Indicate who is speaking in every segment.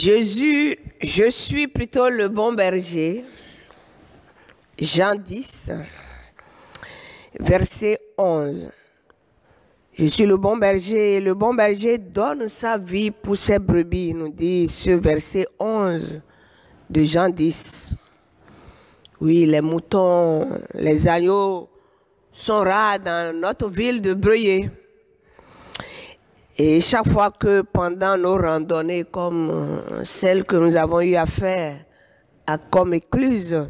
Speaker 1: Jésus, je suis plutôt le bon berger. Jean 10, verset 11. Je suis le bon berger et le bon berger donne sa vie pour ses brebis, nous dit ce verset 11 de Jean 10. Oui, les moutons, les agneaux sont rares dans notre ville de Breuillé. Et chaque fois que pendant nos randonnées comme celles que nous avons eu à faire à Comme-Écluse,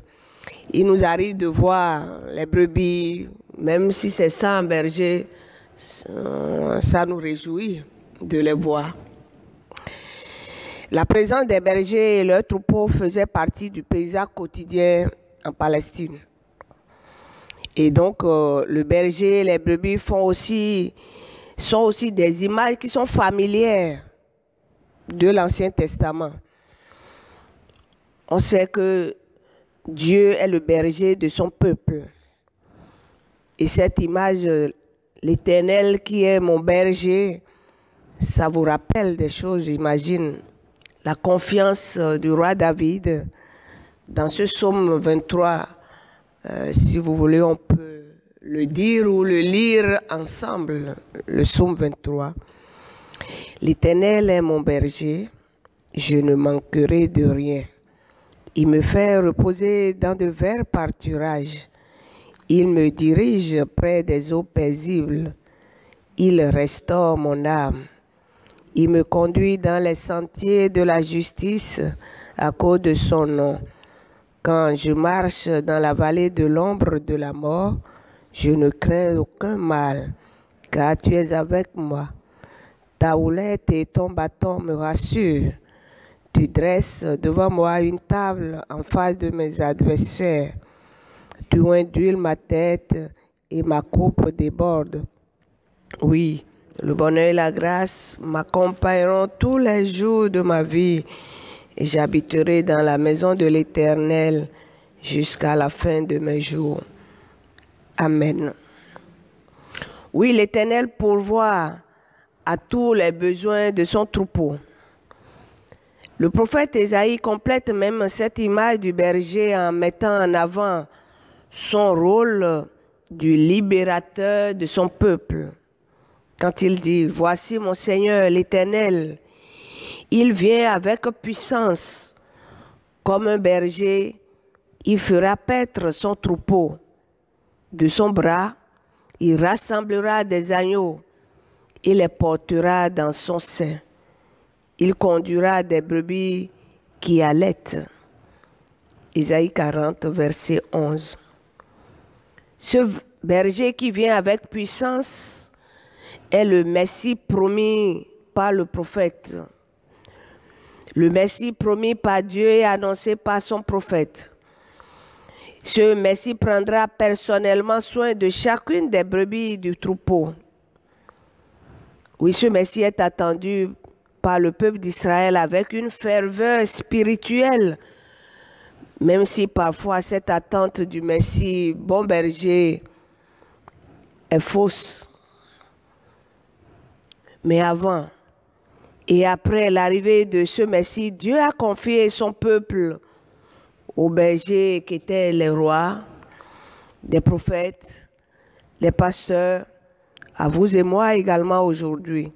Speaker 1: il nous arrive de voir les brebis, même si c'est sans berger, ça nous réjouit de les voir. La présence des bergers et leurs troupeaux faisait partie du paysage quotidien en Palestine. Et donc, le berger et les brebis sont aussi des images qui sont familières de l'Ancien Testament. On sait que Dieu est le berger de son peuple. Et cette image, l'Éternel qui est mon berger, ça vous rappelle des choses, j'imagine. La confiance du roi David dans ce psaume 23. Si vous voulez, on peut le dire ou le lire ensemble, le psaume 23. L'Éternel est mon berger, je ne manquerai de rien. Il me fait reposer dans de verts pâturages. Il me dirige près des eaux paisibles. Il restaure mon âme. Il me conduit dans les sentiers de la justice à cause de son nom. Quand je marche dans la vallée de l'ombre de la mort, je ne crains aucun mal, car tu es avec moi. Ta houlette et ton bâton me rassurent. Tu dresses devant moi une table en face de mes adversaires. Tu induis ma tête et ma coupe déborde. Oui, le bonheur et la grâce m'accompagneront tous les jours de ma vie et j'habiterai dans la maison de l'Éternel jusqu'à la fin de mes jours. Amen. Oui, l'Éternel pourvoit à tous les besoins de son troupeau. Le prophète Ésaïe complète même cette image du berger en mettant en avant son rôle du libérateur de son peuple. Quand il dit « Voici mon Seigneur l'Éternel », il vient avec puissance. Comme un berger, il fera paître son troupeau. De son bras, il rassemblera des agneaux et les portera dans son sein. Il conduira des brebis qui allaitent. Isaïe 40, verset 11. Ce berger qui vient avec puissance est le Messie promis par le prophète. Le Messie promis par Dieu et annoncé par son prophète. Ce Messie prendra personnellement soin de chacune des brebis du troupeau. Oui, ce Messie est attendu par le peuple d'Israël avec une ferveur spirituelle, même si parfois cette attente du Messie bon berger est fausse. Mais avant et après l'arrivée de ce Messie, Dieu a confié son peuple aux bergers qui étaient les rois, des prophètes, les pasteurs, à vous et moi également aujourd'hui.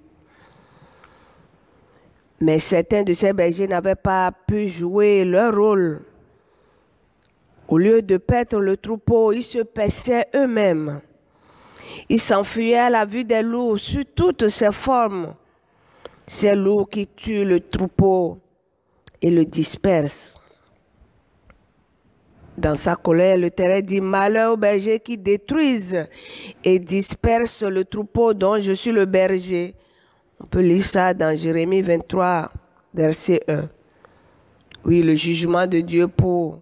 Speaker 1: Mais certains de ces bergers n'avaient pas pu jouer leur rôle. Au lieu de paître le troupeau, ils se paissaient eux-mêmes. Ils s'enfuyaient à la vue des loups sous toutes ces formes. Ces loups qui tuent le troupeau et le dispersent. Dans sa colère, l'Éternel dit « Malheur aux bergers qui détruisent et dispersent le troupeau dont je suis le berger. » On peut lire ça dans Jérémie 23, verset 1. Oui, le jugement de Dieu pour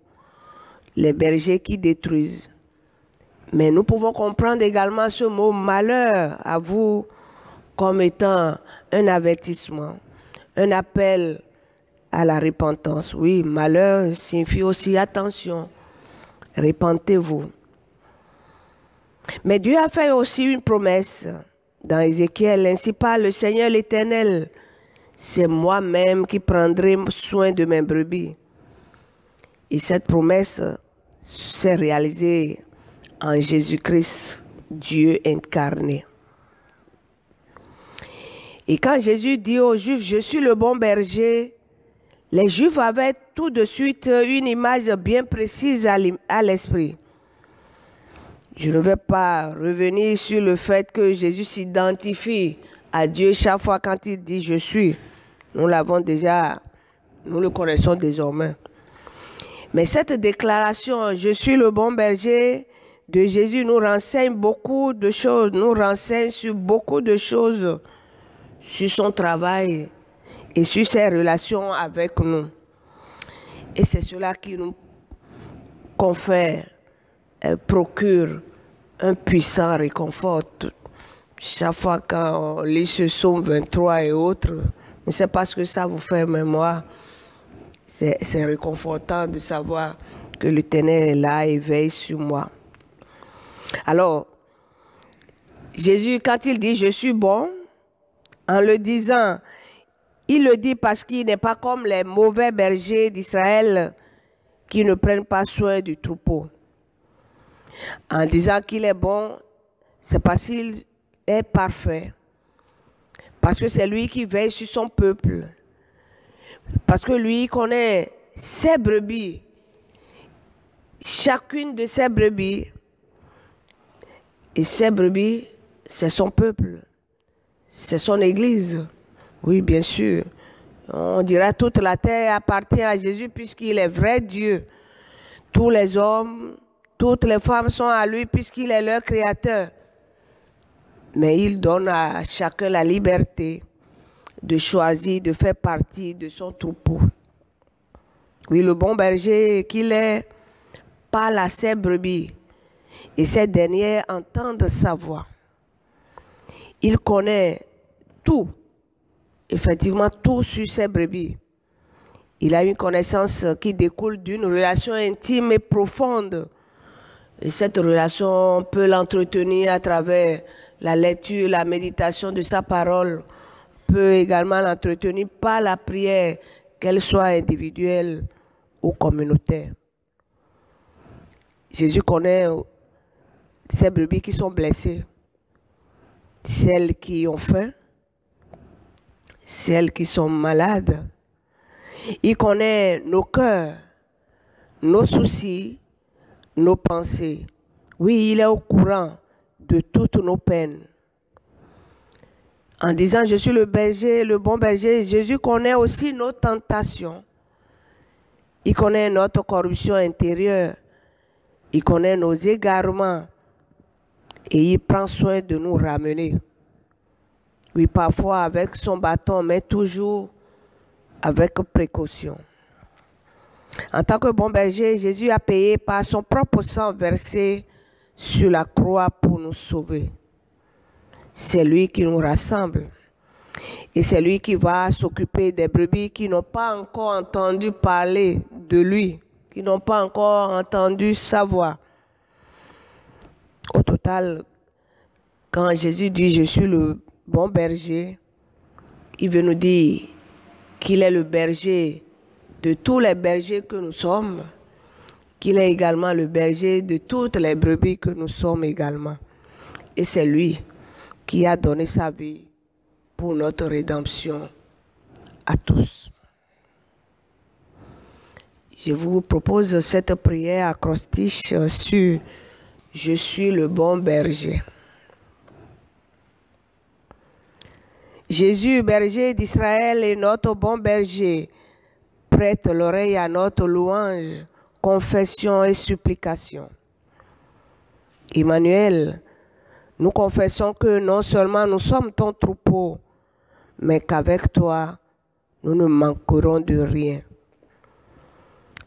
Speaker 1: les bergers qui détruisent. Mais nous pouvons comprendre également ce mot « malheur » à vous comme étant un avertissement, un appel à la repentance. Oui, malheur signifie aussi attention, repentez-vous. Mais Dieu a fait aussi une promesse dans Ézéchiel, ainsi parle le Seigneur l'Éternel. c'est moi-même qui prendrai soin de mes brebis. Et cette promesse s'est réalisée en Jésus-Christ, Dieu incarné. Et quand Jésus dit aux Juifs, je suis le bon berger, les Juifs avaient tout de suite une image bien précise à l'esprit. Je ne vais pas revenir sur le fait que Jésus s'identifie à Dieu chaque fois quand il dit « je suis ». Nous l'avons déjà, nous le connaissons désormais. Mais cette déclaration « je suis le bon berger » de Jésus nous renseigne beaucoup de choses, nous renseigne sur beaucoup de choses, sur son travail et sur ses relations avec nous. Et c'est cela qui nous confère, procure un puissant réconfort. Chaque fois quand on lit ce psaume 23 et autres, je ne sais pas ce que ça vous fait, mais moi, c'est réconfortant de savoir que l'Éternel est là et veille sur moi. Alors, Jésus, quand il dit « je suis bon », en le disant, il le dit parce qu'il n'est pas comme les mauvais bergers d'Israël qui ne prennent pas soin du troupeau. En disant qu'il est bon, c'est parce qu'il est parfait. Parce que c'est lui qui veille sur son peuple. Parce que lui connaît ses brebis. Chacune de ses brebis. Et ses brebis, c'est son peuple. C'est son église. Oui, bien sûr. On dira toute la terre appartient à Jésus puisqu'il est vrai Dieu. Tous les hommes, toutes les femmes sont à lui puisqu'il est leur créateur. Mais il donne à chacun la liberté de choisir, de faire partie de son troupeau. Oui, le bon berger qu'il est parle à ses brebis et ces dernières entendent sa voix. Il connaît tout, effectivement tout sur ses brebis. Il a une connaissance qui découle d'une relation intime et profonde. Et cette relation, on peut l'entretenir à travers la lecture, la méditation de sa parole. On peut également l'entretenir par la prière, qu'elle soit individuelle ou communautaire. Jésus connaît ces brebis qui sont blessées, celles qui ont faim, celles qui sont malades. Il connaît nos cœurs, nos soucis, nos pensées. Oui, il est au courant de toutes nos peines. En disant « je suis le berger, le bon berger », Jésus connaît aussi nos tentations. Il connaît notre corruption intérieure. Il connaît nos égarements. Et il prend soin de nous ramener. Oui, parfois avec son bâton, mais toujours avec précaution. En tant que bon berger, Jésus a payé par son propre sang versé sur la croix pour nous sauver. C'est lui qui nous rassemble. Et c'est lui qui va s'occuper des brebis qui n'ont pas encore entendu parler de lui, qui n'ont pas encore entendu sa voix. Au total, quand Jésus dit « je suis le bon berger », il veut nous dire qu'il est le berger de tous les bergers que nous sommes, qu'il est également le berger de toutes les brebis que nous sommes également. Et c'est lui qui a donné sa vie pour notre rédemption à tous. Je vous propose cette prière acrostiche sur « Je suis le bon berger ». Jésus, berger d'Israël et notre bon berger, prête l'oreille à notre louange, confession et supplication. Emmanuel, nous confessons que non seulement nous sommes ton troupeau, mais qu'avec toi, nous ne manquerons de rien.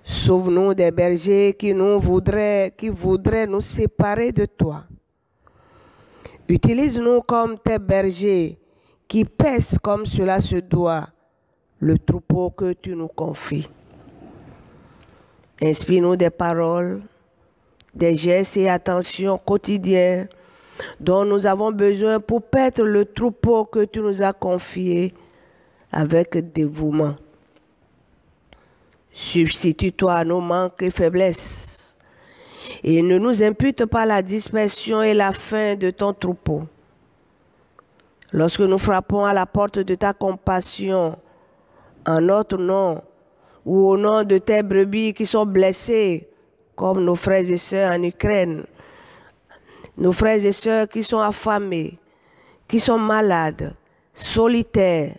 Speaker 1: Sauve-nous des bergers qui voudraient nous séparer de toi. Utilise-nous comme tes bergers qui pèsent comme cela se doit le troupeau que tu nous confies. Inspire-nous des paroles, des gestes et attentions quotidiens dont nous avons besoin pour paître le troupeau que tu nous as confié avec dévouement. Substitue-toi à nos manques et faiblesses et ne nous impute pas la dispersion et la faim de ton troupeau. Lorsque nous frappons à la porte de ta compassion en notre nom ou au nom de tes brebis qui sont blessées, comme nos frères et sœurs en Ukraine, nos frères et sœurs qui sont affamés, qui sont malades, solitaires,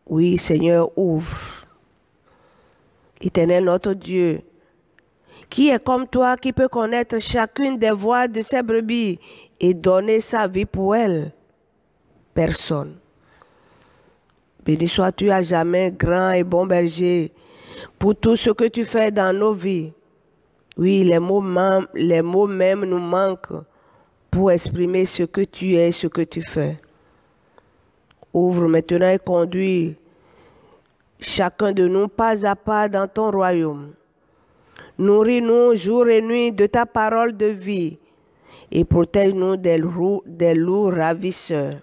Speaker 1: oui, Seigneur, ouvre. Éternel notre Dieu, qui est comme toi, qui peut connaître chacune des voies de ses brebis et donner sa vie pour elles? Personne. Béni sois-tu à jamais, grand et bon berger, pour tout ce que tu fais dans nos vies. Oui, les mots même nous manquent pour exprimer ce que tu es, ce que tu fais. Ouvre maintenant et conduis chacun de nous pas à pas dans ton royaume. Nourris-nous jour et nuit de ta parole de vie et protège-nous des loups ravisseurs.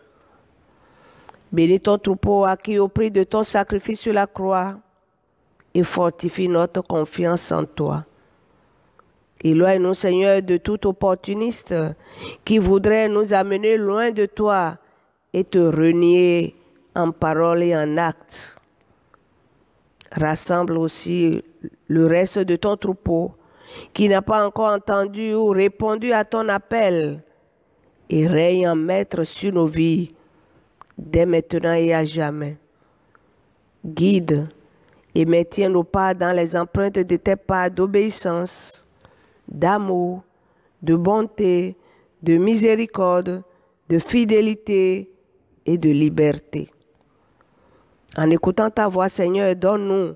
Speaker 1: Bénis ton troupeau acquis au prix de ton sacrifice sur la croix et fortifie notre confiance en toi. Éloigne-nous, Seigneur, de tout opportuniste qui voudrait nous amener loin de toi et te renier en parole et en acte. Rassemble aussi le reste de ton troupeau qui n'a pas encore entendu ou répondu à ton appel et règne en maître sur nos vies dès maintenant et à jamais. Guide et maintiens nos pas dans les empreintes de tes pas d'obéissance, d'amour, de bonté, de miséricorde, de fidélité et de liberté. En écoutant ta voix, Seigneur, donne-nous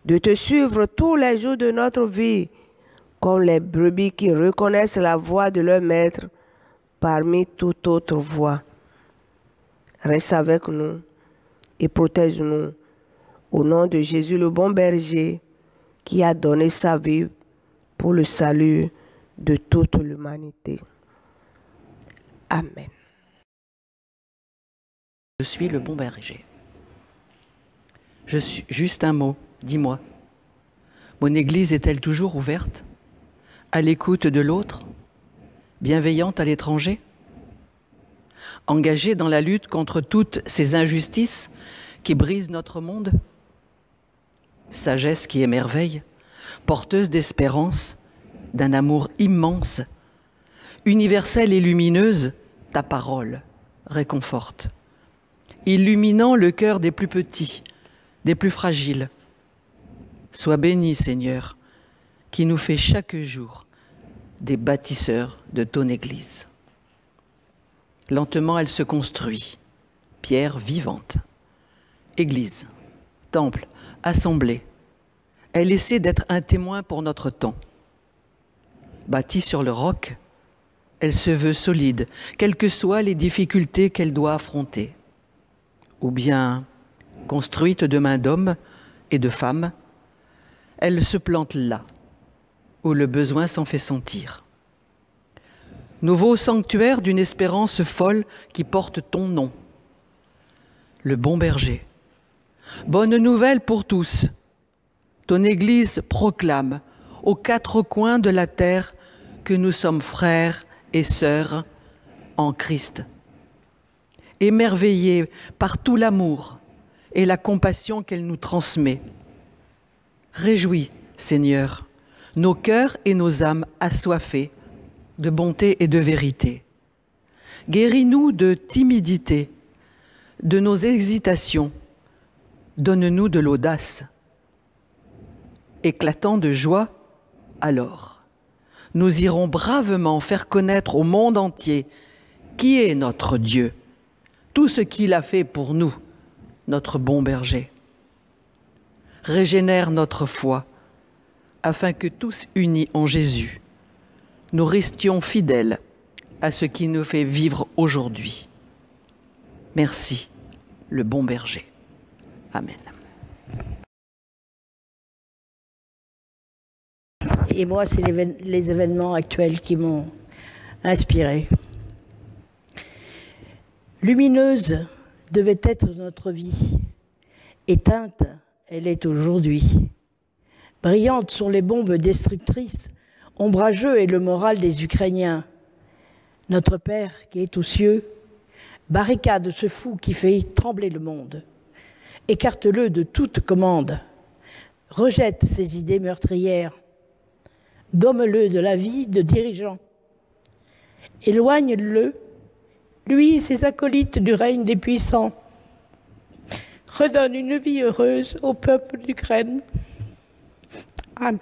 Speaker 1: de te suivre tous les jours de notre vie, comme les brebis qui reconnaissent la voix de leur maître parmi toute autre voix. Reste avec nous et protège-nous au nom de Jésus le bon berger qui a donné sa vie pour le salut de toute l'humanité. Amen.
Speaker 2: Je suis le bon berger. Je suis juste un mot, dis-moi. Mon église est-elle toujours ouverte, à l'écoute de l'autre, bienveillante à l'étranger, engagée dans la lutte contre toutes ces injustices qui brisent notre monde? Sagesse qui émerveille, porteuse d'espérance, d'un amour immense, universelle et lumineuse, ta parole réconforte, illuminant le cœur des plus petits, des plus fragiles. Sois béni, Seigneur, qui nous fait chaque jour des bâtisseurs de ton Église. Lentement, elle se construit, pierre vivante. Église, temple, assemblée, elle essaie d'être un témoin pour notre temps. Bâtie sur le roc, elle se veut solide, quelles que soient les difficultés qu'elle doit affronter. Ou bien construite de mains d'hommes et de femmes, elle se plante là, où le besoin s'en fait sentir. Nouveau sanctuaire d'une espérance folle qui porte ton nom, le bon berger. Bonne nouvelle pour tous, ton Église proclame aux quatre coins de la terre que nous sommes frères et sœurs en Christ. Émerveillés par tout l'amour et la compassion qu'elle nous transmet. Réjouis, Seigneur, nos cœurs et nos âmes assoiffés de bonté et de vérité. Guéris-nous de timidité, de nos hésitations. Donne-nous de l'audace. Éclatant de joie, alors, nous irons bravement faire connaître au monde entier qui est notre Dieu, tout ce qu'il a fait pour nous, notre bon berger. Régénère notre foi, afin que tous unis en Jésus, nous restions fidèles à ce qui nous fait vivre aujourd'hui. Merci, le bon berger. Amen.
Speaker 3: Et moi, c'est les événements actuels qui m'ont inspirée. Lumineuse devait être notre vie, Éteinte, elle est aujourd'hui. Brillante sont les bombes destructrices, ombrageux est le moral des Ukrainiens. Notre Père, qui est aux cieux, barricade ce fou qui fait trembler le monde. Écarte-le de toute commande. Rejette ses idées meurtrières. Gomme-le de la vie de dirigeant. Éloigne-le, lui et ses acolytes du règne des puissants. Redonne une vie heureuse au peuple d'Ukraine. Amen.